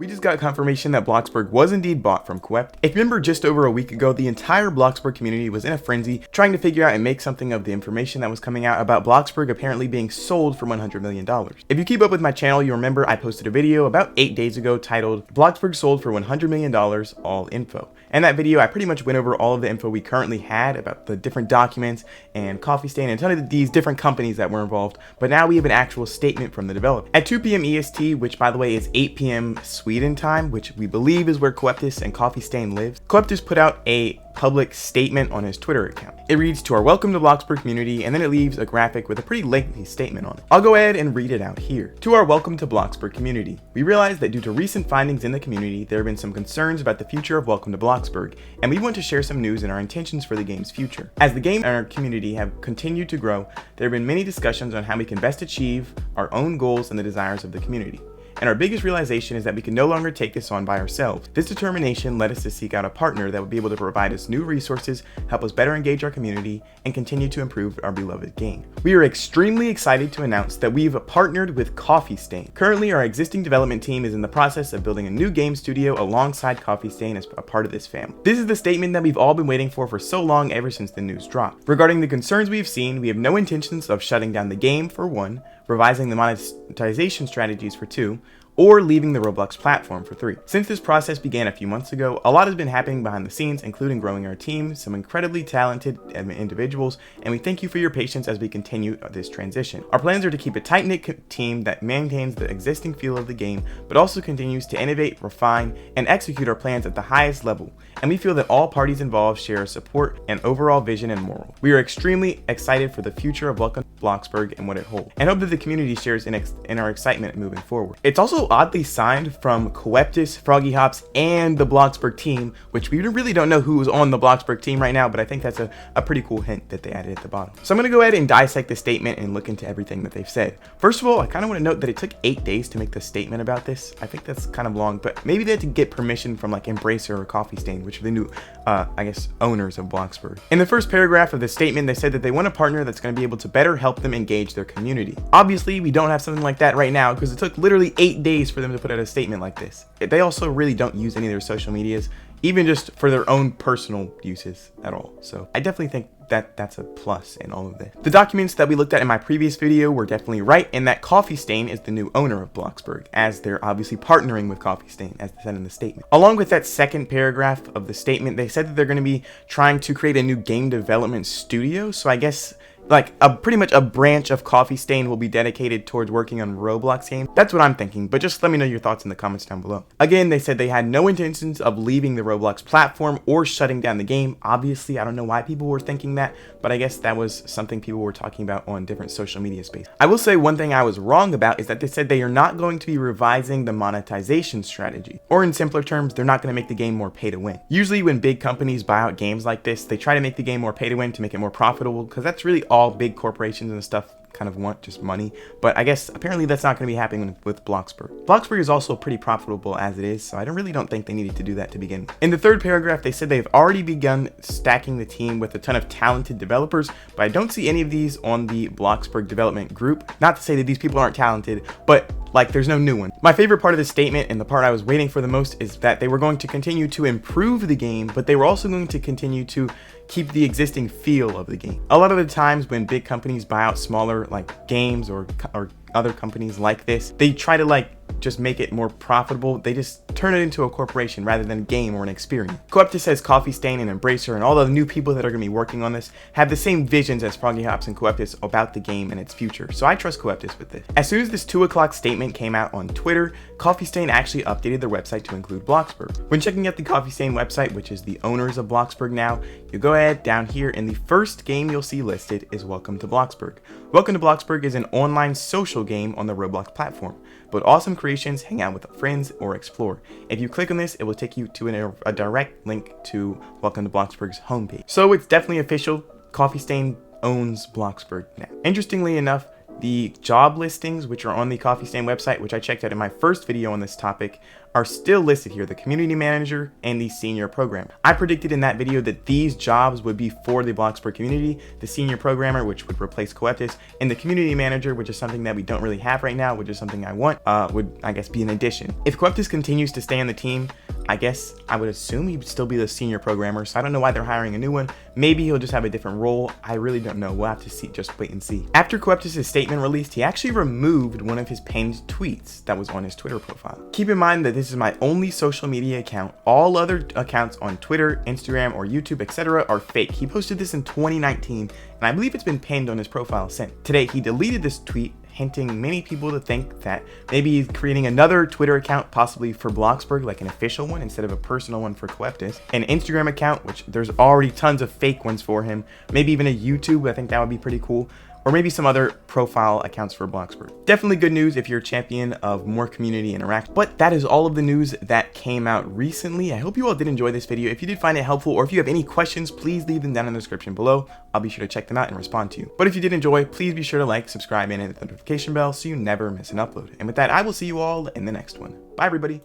We just got confirmation that Bloxburg was indeed bought from COEPTUS. If you remember, just over a week ago, the entire Bloxburg community was in a frenzy trying to figure out and make something of the information that was coming out about Bloxburg apparently being sold for $100 million. If you keep up with my channel, you remember I posted a video about 8 days ago titled Bloxburg sold for $100 million, all info. In that video, I pretty much went over all of the info we currently had about the different documents and Coffee Stain and a ton of these different companies that were involved, but now we have an actual statement from the developer. At 2 p.m. EST, which by the way is 8 p.m. Sweden time, which we believe is where COEPTUS and Coffee Stain lives, COEPTUS put out a public statement on his Twitter account. It reads, "To our welcome to Bloxburg community," and then it leaves a graphic with a pretty lengthy statement on it. I'll go ahead and read it out here. "To our welcome to Bloxburg community. We realize that due to recent findings in the community, there have been some concerns about the future of Welcome to Bloxburg, and we want to share some news and our intentions for the game's future. As the game and our community have continued to grow, there have been many discussions on how we can best achieve our own goals and the desires of the community. And our biggest realization is that we can no longer take this on by ourselves. This determination led us to seek out a partner that would be able to provide us new resources, help us better engage our community, and continue to improve our beloved game. We are extremely excited to announce that we've partnered with Coffee Stain. Currently, our existing development team is in the process of building a new game studio alongside Coffee Stain as a part of this family. This is the statement that we've all been waiting for so long, ever since the news dropped. Regarding the concerns we've seen, we have no intentions of shutting down the game for 1, revising the monetization strategies for 2, or leaving the Roblox platform for 3. Since this process began a few months ago, a lot has been happening behind the scenes, including growing our team, some incredibly talented individuals, and we thank you for your patience as we continue this transition. Our plans are to keep a tight-knit team that maintains the existing feel of the game, but also continues to innovate, refine, and execute our plans at the highest level, and we feel that all parties involved share our support and overall vision and moral. We are extremely excited for the future of Welcome to Bloxburg and what it holds, and hope that the community shares in our excitement moving forward." It's also oddly signed from COEPTUS, Froggy Hops, and the Bloxburg team, which we really don't know who is on the Bloxburg team right now, but I think that's a pretty cool hint that they added at the bottom. So I'm going to go ahead and dissect the statement and look into everything that they've said. First of all, I kind of want to note that it took 8 days to make the statement about this. I think that's kind of long, but maybe they had to get permission from like Embracer or Coffee Stain, which are the new, I guess, owners of Bloxburg. In the first paragraph of the statement, they said that they want a partner that's going to be able to better help them engage their community. Obviously, we don't have something like that right now because it took literally 8 days for them to put out a statement like this. They also really don't use any of their social medias, even just for their own personal uses at all. So I definitely think that that's a plus in all of this. The documents that we looked at in my previous video were definitely right, in that Coffee Stain is the new owner of Bloxburg, as they're obviously partnering with Coffee Stain, as they said in the statement. Along with that second paragraph of the statement, they said that they're going to be trying to create a new game development studio. So I guess like pretty much a branch of Coffee Stain will be dedicated towards working on Roblox games. That's what I'm thinking, but just let me know your thoughts in the comments down below. Again, they said they had no intentions of leaving the Roblox platform or shutting down the game. Obviously, I don't know why people were thinking that, but I guess that was something people were talking about on different social media spaces. I will say one thing I was wrong about is that they said they are not going to be revising the monetization strategy. Or in simpler terms, they're not going to make the game more pay to win. Usually when big companies buy out games like this, they try to make the game more pay to win to make it more profitable, because that's really all big corporations and stuff kind of want, just money. But I guess apparently that's not going to be happening with Bloxburg. Bloxburg is also pretty profitable as it is, so I really don't think they needed to do that to begin with. In the third paragraph, they said they've already begun stacking the team with a ton of talented developers, but I don't see any of these on the Bloxburg development group. Not to say that these people aren't talented, but like there's no new one. My favorite part of this statement, and the part I was waiting for the most, is that they were going to continue to improve the game, but they were also going to continue to keep the existing feel of the game. A lot of the times when big companies buy out smaller like games or other companies like this, they try to like just make it more profitable. They just turn it into a corporation rather than a game or an experience. COEPTUS says Coffee Stain and Embracer and all the new people that are going to be working on this have the same visions as Froggy Hops and COEPTUS about the game and its future, so I trust COEPTUS with this. As soon as this 2 o'clock statement came out on Twitter, Coffee Stain actually updated their website to include Bloxburg. When checking out the Coffee Stain website, which is the owners of Bloxburg now, you go ahead down here and the first game you'll see listed is Welcome to Bloxburg. Welcome to Bloxburg is an online social game on the Roblox platform, but awesome creations, hang out with friends, or explore. If you click on this, it will take you to a direct link to Welcome to Bloxburg's homepage. So it's definitely official. Coffee Stain owns Bloxburg now. Interestingly enough, The job listings, which are on the Coffee Stand website, which I checked out in my first video on this topic, are still listed here, the community manager and the senior program. I predicted in that video that these jobs would be for the Bloxburg community, the senior programmer, which would replace COEPTUS, and the community manager, which is something that we don't really have right now, which is something I want, would, I guess, be an addition. If COEPTUS continues to stay on the team, I guess I would assume he would still be the senior programmer, so I don't know why they're hiring a new one. Maybe he'll just have a different role. I really don't know. We'll have to see, just wait and see. After COEPTUS' statement released, he actually removed one of his pinned tweets that was on his Twitter profile. Keep in mind that this is my only social media account. All other accounts on Twitter, Instagram, or YouTube, etc. are fake. He posted this in 2019, and I believe it's been pinned on his profile since. Today, he deleted this tweet, hinting many people to think that maybe he's creating another Twitter account, possibly for Bloxburg, like an official one instead of a personal one for COEPTUS, an Instagram account, which there's already tons of fake ones for him, maybe even a YouTube. I think that would be pretty cool, or maybe some other profile accounts for Bloxburg. Definitely good news if you're a champion of more community interaction. But that is all of the news that came out recently. I hope you all did enjoy this video. If you did find it helpful, or if you have any questions, please leave them down in the description below. I'll be sure to check them out and respond to you. But if you did enjoy, please be sure to like, subscribe, and hit the notification bell so you never miss an upload. And with that, I will see you all in the next one. Bye, everybody.